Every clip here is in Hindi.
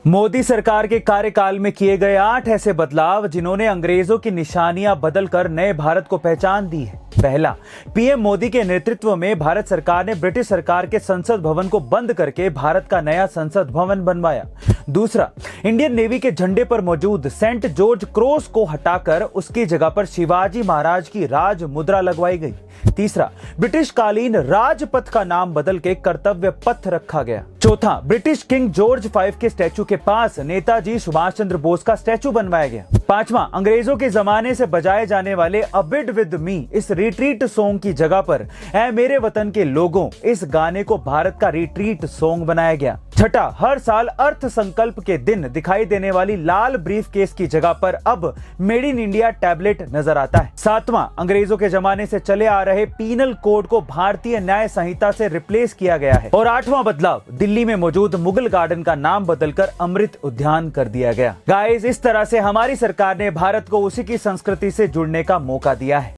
मोदी सरकार के कार्यकाल में किए गए 8 ऐसे बदलाव जिन्होंने अंग्रेजों की निशानियां बदलकर नए भारत को पहचान दी है। पहला, पीएम मोदी के नेतृत्व में भारत सरकार ने ब्रिटिश सरकार के संसद भवन को बंद करके भारत का नया संसद भवन बनवाया। दूसरा, इंडियन नेवी के झंडे पर मौजूद सेंट जॉर्ज क्रॉस को हटाकर उसकी जगह पर शिवाजी महाराज की राज मुद्रा लगवाई गई। तीसरा, ब्रिटिश कालीन राजपथ का नाम बदल के कर्तव्य पथ रखा गया। चौथा, ब्रिटिश किंग जॉर्ज V के स्टैचू के पास नेताजी सुभाष चंद्र बोस का स्टैचू बनवाया गया। पांचवा, अंग्रेजों के जमाने से बजाए जाने वाले अबिड विद मी इस रिट्रीट सॉन्ग की जगह पर ऐ मेरे वतन के लोगों इस गाने को भारत का रिट्रीट सॉन्ग बनाया गया। छठा, हर साल अर्थ संकल्प के दिन दिखाई देने वाली लाल ब्रीफ केस की जगह पर अब मेड इन इंडिया टैबलेट नजर आता है। सातवां, अंग्रेजों के जमाने से चले आ रहे पीनल कोड को भारतीय न्याय संहिता से रिप्लेस किया गया है। और आठवां बदलाव, दिल्ली में मौजूद मुगल गार्डन का नाम बदलकर अमृत उद्यान कर दिया गया। गाइस, इस तरह से हमारी सरकार ने भारत को उसी की संस्कृति से जुड़ने का मौका दिया है।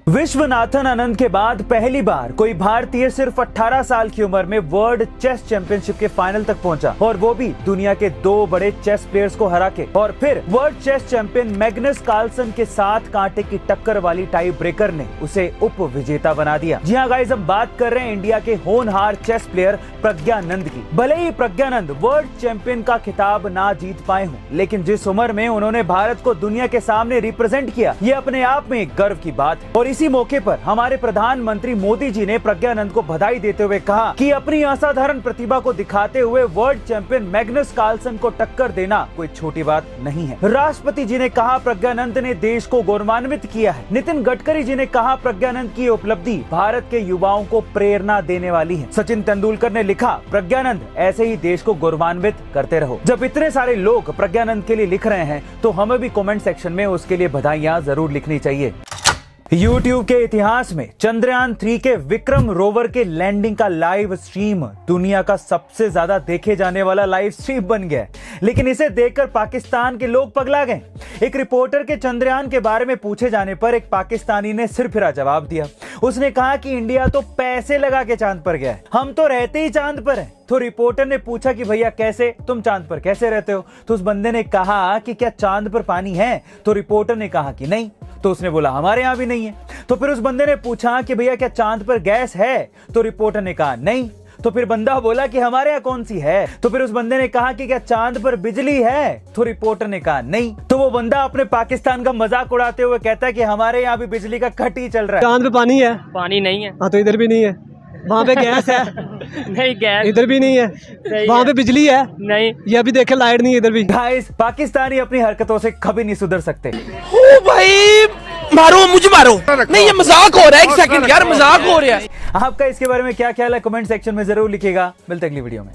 विश्वनाथन आनंद के बाद पहली बार कोई भारतीय सिर्फ 18 साल की उम्र में वर्ल्ड चेस चैंपियनशिप के फाइनल तक पहुंचा, और वो भी दुनिया के 2 बड़े चेस प्लेयर्स को हरा के। और फिर world chess champion Magnus Carlsen के साथ कांटे की टक्कर वाली टाई ब्रेकर ने उसे उप विजेता बना दिया। जी हाँ गाइस, हम बात कर रहे हैं इंडिया के होनहार चेस प्लेयर प्रज्ञानंद की। भले ही प्रज्ञानंद वर्ल्ड चैंपियन का खिताब ना जीत पाए हों, लेकिन जिस उम्र में उन्होंने भारत को दुनिया के सामने रिप्रेजेंट किया, ये अपने आप में एक गर्व की बात है। और इसी मौके पर हमारे प्रधानमंत्री मोदी जी ने प्रज्ञानंद को बधाई देते हुए कहा कि अपनी असाधारण प्रतिभा को दिखाते हुए वर्ल्ड चैंपियन मैग्नस कार्लसन को टक्कर देना कोई छोटी बात नहीं है। राष्ट्रपति जी ने कहा प्रज्ञानंद ने देश को गौरवान्वित किया है। नितिन गडकरी जी ने कहा प्रज्ञानंद की उपलब्धि भारत के युवाओं को प्रेरणा देने वाली है। सचिन तेंदुलकर ने लिखा प्रज्ञानंद ऐसे ही देश को गौरवान्वित करते रहो। जब इतने सारे लोग प्रज्ञानंद के लिए लिख रहे हैं तो हमें भी कमेंट सेक्शन में उसके लिए बधाइयां जरूर लिखनी चाहिए। YouTube के इतिहास में चंद्रयान 3 के विक्रम रोवर के लैंडिंग का लाइव स्ट्रीम दुनिया का सबसे ज्यादा देखे जाने वाला लाइव स्ट्रीम बन गया है। लेकिन इसे देखकर पाकिस्तान के लोग पगला गए। एक रिपोर्टर के चंद्रयान के बारे में पूछे जाने पर एक पाकिस्तानी ने सिरफिरा जवाब दिया। उसने कहा कि इंडिया तो पैसे लगा के चांद पर गया है, हम तो रहते ही चांद पर हैं। तो रिपोर्टर ने पूछा कि भैया कैसे, तुम चांद पर कैसे रहते हो? तो उस बंदे ने कहा कि क्या चांद पर पानी है? तो रिपोर्टर ने कहा कि नहीं। तो उसने बोला हमारे यहाँ भी नहीं है। तो फिर उस बंदे ने पूछा कि भैया क्या चांद पर गैस है? तो रिपोर्टर ने कहा नहीं। तो फिर बंदा बोला कि हमारे यहाँ कौन सी है? तो फिर उस बंदे ने कहा कि क्या चांद पर बिजली है? तो रिपोर्टर ने कहा नहीं। तो वो बंदा अपने पाकिस्तान का मजाक उड़ाते हुए कहता है कि हमारे यहाँ भी बिजली का कट ही चल रहा है। चांद पे पानी है? पानी नहीं है। हाँ, तो इधर भी नहीं है। वहाँ पे गैस है? नहीं, गैस इधर भी नहीं है। वहाँ पे बिजली है? नहीं। ये अभी देखे लाइट नहीं है इधर भी। गाइस, पाकिस्तानी अपनी हरकतों से कभी नहीं सुधर सकते। ओ भाई मारो, मुझे मारो। नहीं, ये मजाक हो रहा है। एक सेकंड यार, मजाक हो रहा है। आपका इसके बारे में क्या ख्याल है? कमेंट सेक्शन में जरूर लिखिएगा। मिलते हैं अगली वीडियो में।